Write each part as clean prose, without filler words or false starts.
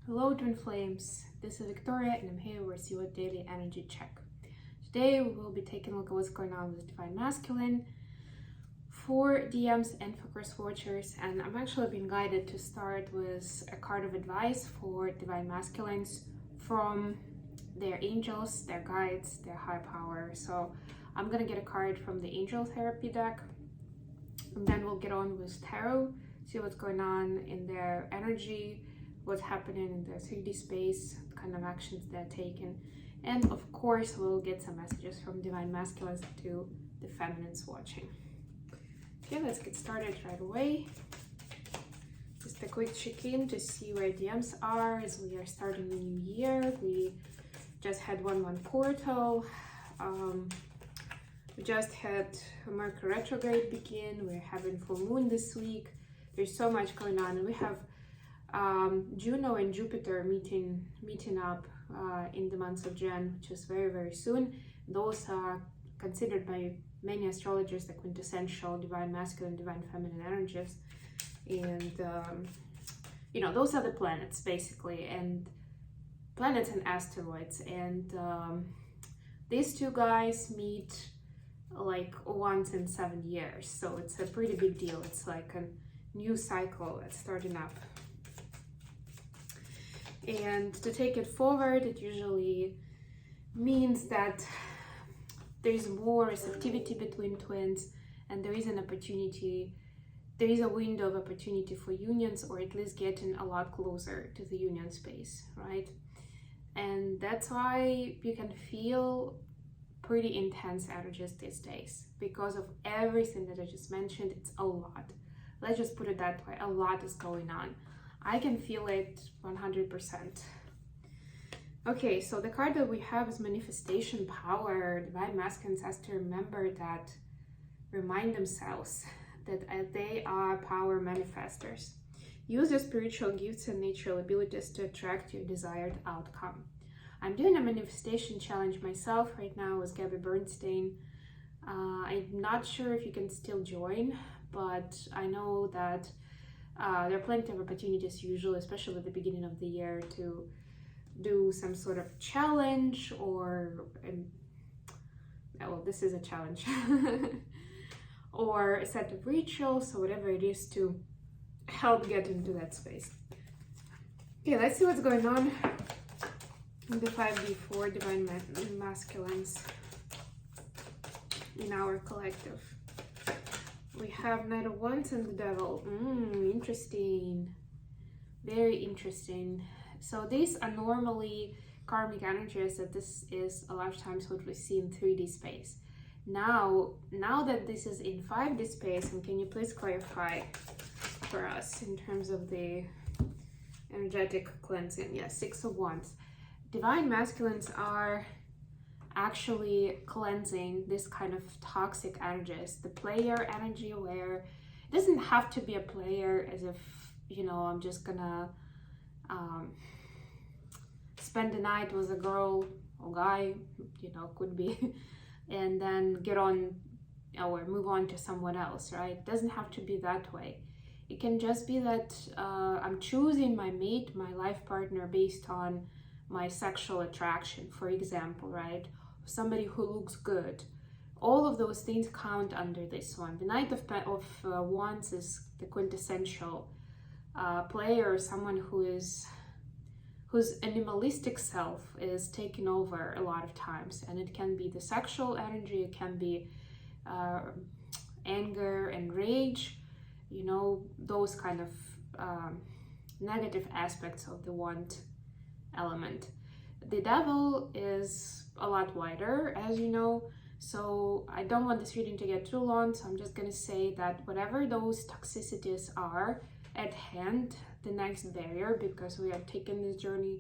Hello Twin Flames, this is Victoria and I'm here with your daily energy check. Today we will be taking a look at what's going on with Divine Masculine for DMs and for Cross Watchers, and I'm actually being guided to start with a card of advice for Divine Masculines from their angels, their guides, their high power. So I'm gonna get a card from the Angel Therapy deck, and then we'll get on with Tarot, see what's going on in their energy, what's happening in their 3D space, what kind of actions they're taking, and of course we'll get some messages from Divine Masculines to the feminines watching. Okay, let's get started right away. Just a quick check-in to see where DMs are as we are starting the new year. We just had 1/1 portal. We just had Mercury retrograde begin. We're having full moon this week. There's so much going on, and we have Juno and Jupiter meeting up in the month of Jan, which is very, very soon. Those are considered by many astrologers the quintessential divine masculine, divine feminine energies, and those are the planets basically, and planets and asteroids, and these two guys meet like once in 7 years, so it's a pretty big deal. It's like a new cycle that's starting up. And to take it forward, it usually means that there's more receptivity between twins, and there is an opportunity, there is a window of opportunity for unions, or at least getting a lot closer to the union space, right? And that's why you can feel pretty intense energies these days because of everything that I just mentioned. It's a lot. Let's just put it that way. A lot is going on. I can feel it 100%. Okay, so the card that we have is Manifestation Power. Divine Masculines has to remember that, remind themselves that they are power manifestors. Use your spiritual gifts and natural abilities to attract your desired outcome. I'm doing a manifestation challenge myself right now with Gabby Bernstein. I'm not sure if you can still join, but I know that there are plenty of opportunities usually, especially at the beginning of the year, to do some sort of challenge or, well, this is a challenge, or a set of rituals or whatever it is to help get into that space. Okay, let's see what's going on in the 5D4 Divine Masculines in our collective. We have Knight of Wands and the Devil. Interesting. Very interesting. So these are normally karmic energies, that this is a lot of times what we see in 3D space. Now that this is in 5D space, and can you please clarify for us in terms of the energetic cleansing? Yes, 6 of Wands. Divine Masculines are actually cleansing this kind of toxic energies, the player energy, where it doesn't have to be a player as if, I'm just gonna spend the night with a girl or guy, could be, and then get on or move on to someone else, right? It doesn't have to be that way. It can just be that I'm choosing my mate, my life partner, based on my sexual attraction, for example, right? Somebody who looks good. All of those things count under this one. The Knight of Wands is the quintessential player, someone whose animalistic self is taken over a lot of times, and it can be the sexual energy, it can be anger and rage, those kind of negative aspects of the wand element. The Devil is a lot wider, as you know, so I don't want this reading to get too long, so I'm just gonna say that whatever those toxicities are at hand, the next barrier, because we are taking this journey,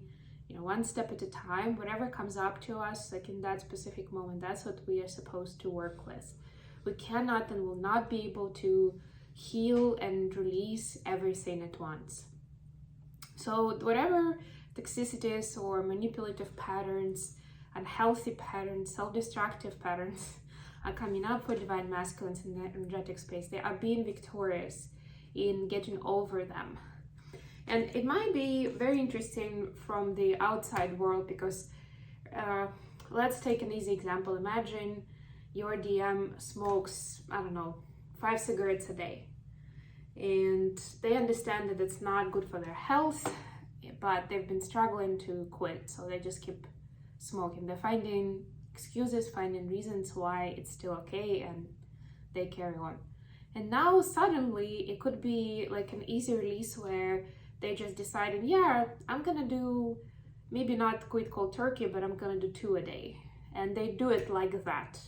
one step at a time, whatever comes up to us, like in that specific moment, that's what we are supposed to work with. We cannot and will not be able to heal and release everything at once. So whatever toxicities or manipulative patterns, unhealthy patterns, self-destructive patterns are coming up for Divine Masculines in the energetic space, they are being victorious in getting over them. And it might be very interesting from the outside world because let's take an easy example. Imagine your DM smokes, I don't know, 5 cigarettes a day. And they understand that it's not good for their health, but they've been struggling to quit. So they just keep smoking. They're finding excuses, finding reasons why it's still okay, and they carry on. And now suddenly it could be like an easy release where they just decided, yeah, I'm gonna do, maybe not quit cold turkey, but I'm gonna do 2 a day. And they do it like that.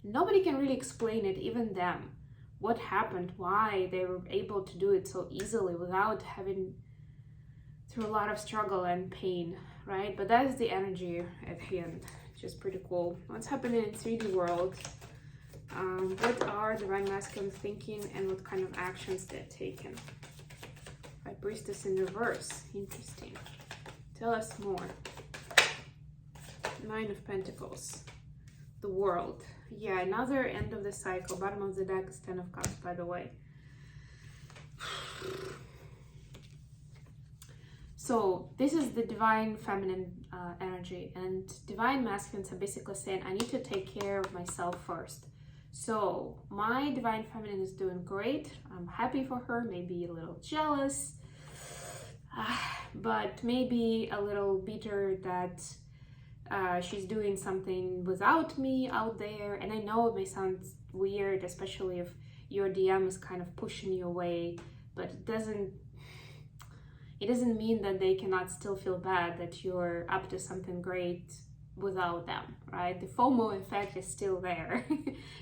Nobody can really explain it, even them. What happened, why they were able to do it so easily without having through a lot of struggle and pain, right? But that is the energy at hand, which is pretty cool. What's happening in 3D world? What are Divine Masculine thinking and what kind of actions they're taking? By Priestess in reverse. Interesting. Tell us more. 9 of Pentacles. The world. Yeah, another end of the cycle. Bottom of the deck is 10 of Cups, by the way. So this is the divine feminine energy, and divine masculines are basically saying, I need to take care of myself first. So my divine feminine is doing great. I'm happy for her, maybe a little jealous, but maybe a little bitter that she's doing something without me out there. And I know it may sound weird, especially if your DM is kind of pushing you away, but it doesn't mean that they cannot still feel bad that you're up to something great without them, right? The FOMO effect is still there,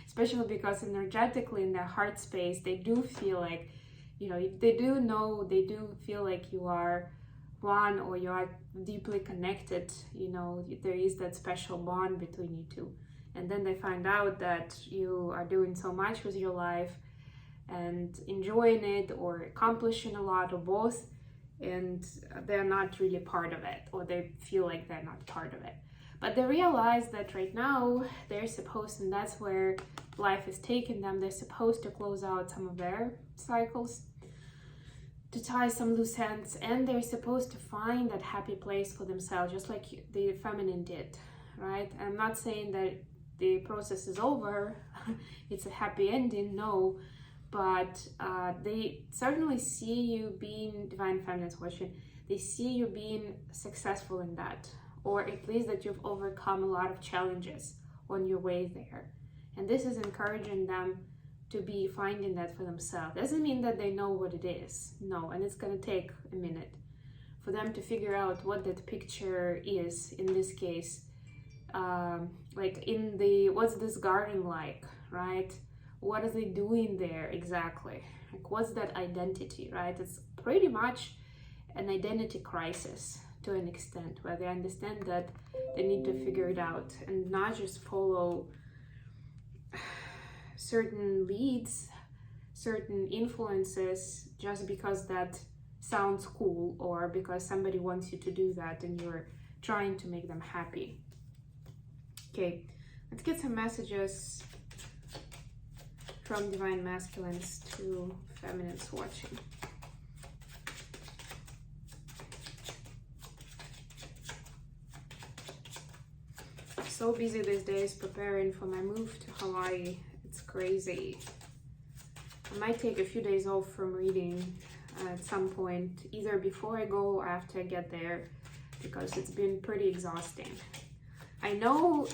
especially because energetically in their heart space, they do feel like, you know, they do feel like you are one, or you are deeply connected, you know, there is that special bond between you two. And then they find out that you are doing so much with your life and enjoying it or accomplishing a lot, or both, and they're not really part of it, or they feel like they're not part of it. But they realize that right now they're supposed, and that's where life is taking them, they're supposed to close out some of their cycles, to tie some loose ends, and they're supposed to find that happy place for themselves, just like the feminine did, right? I'm not saying that the process is over, it's a happy ending, no, but they certainly see you being, divine feminines watching, they see you being successful in that, or at least that you've overcome a lot of challenges on your way there. And this is encouraging them to be finding that for themselves. Doesn't mean that they know what it is, no, and it's gonna take a minute for them to figure out what that picture is. In this case, like in the, what's this garden like, right? What are they doing there exactly? Like, what's that identity, right? It's pretty much an identity crisis to an extent, where they understand that they need to figure it out and not just follow certain leads, certain influences, just because that sounds cool, or because somebody wants you to do that and you're trying to make them happy. Okay, let's get some messages from divine masculines to feminines watching. So busy these days preparing for my move to Hawaii. It's crazy. I might take a few days off from reading at some point, either before I go or after I get there, because it's been pretty exhausting. I know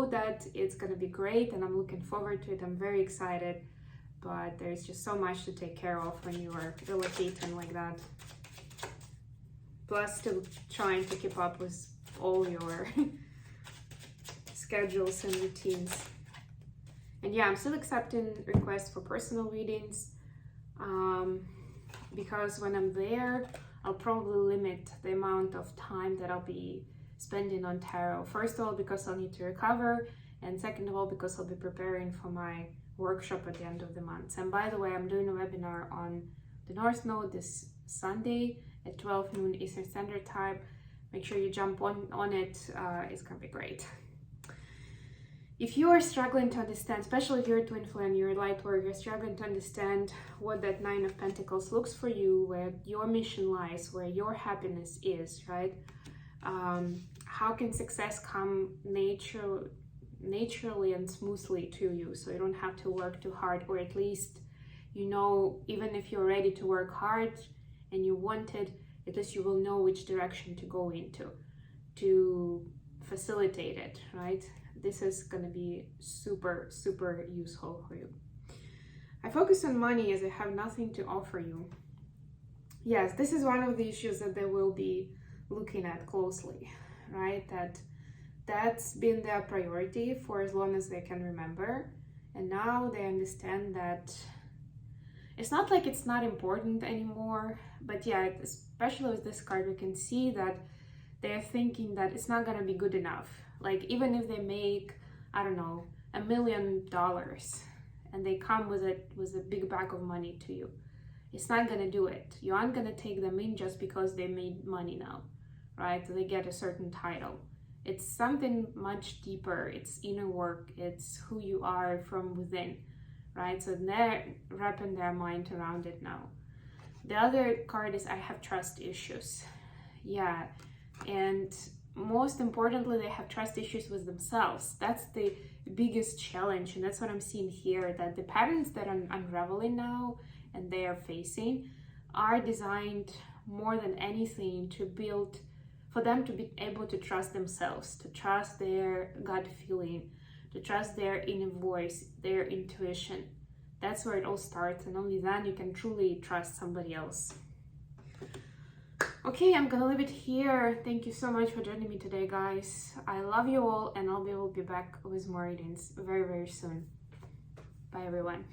that it's gonna be great and I'm looking forward to it. I'm very excited, but there's just so much to take care of when you are relocating like that. Plus still trying to keep up with all your schedules and routines. And yeah, I'm still accepting requests for personal readings, because when I'm there, I'll probably limit the amount of time that I'll be spending on tarot. First of all, because I'll need to recover, and second of all, because I'll be preparing for my workshop at the end of the month. And by the way, I'm doing a webinar on the North Node this Sunday at 12 noon Eastern Standard Time. Make sure you jump on it. It's gonna be great. if you are struggling to understand, especially if you're a twin flame, you're a light worker, you're struggling to understand what that Nine of Pentacles looks for you, where your mission lies, where your happiness is, right? How can success come naturally and smoothly to you, so you don't have to work too hard, or at least, you know, even if you're ready to work hard and you want it, at least you will know which direction to go into to facilitate it, right? This is going to be super, super useful for you. I focus on money as I have nothing to offer you. Yes, this is one of the issues that they will be looking at closely, right? That's been their priority for as long as they can remember. And now they understand that it's not like it's not important anymore, but yeah, especially with this card, we can see that they're thinking that it's not gonna be good enough. Like, even if they make, I don't know, $1 million and they come with a big bag of money to you, it's not gonna do it. You aren't gonna take them in just because they made money now, right? So they get a certain title. It's something much deeper. It's inner work. It's who you are from within, right? So they're wrapping their mind around it now. The other card is I have trust issues. Yeah, and most importantly, they have trust issues with themselves. That's the biggest challenge, and that's what I'm seeing here, that the patterns that I'm unraveling now and they are facing are designed more than anything to build, for them to be able to trust themselves, to trust their gut feeling, to trust their inner voice, their intuition. That's where it all starts, and only then you can truly trust somebody else. Okay, I'm gonna leave it here. Thank you so much for joining me today, guys. I love you all, and I'll be back with more readings very, very soon. Bye, everyone.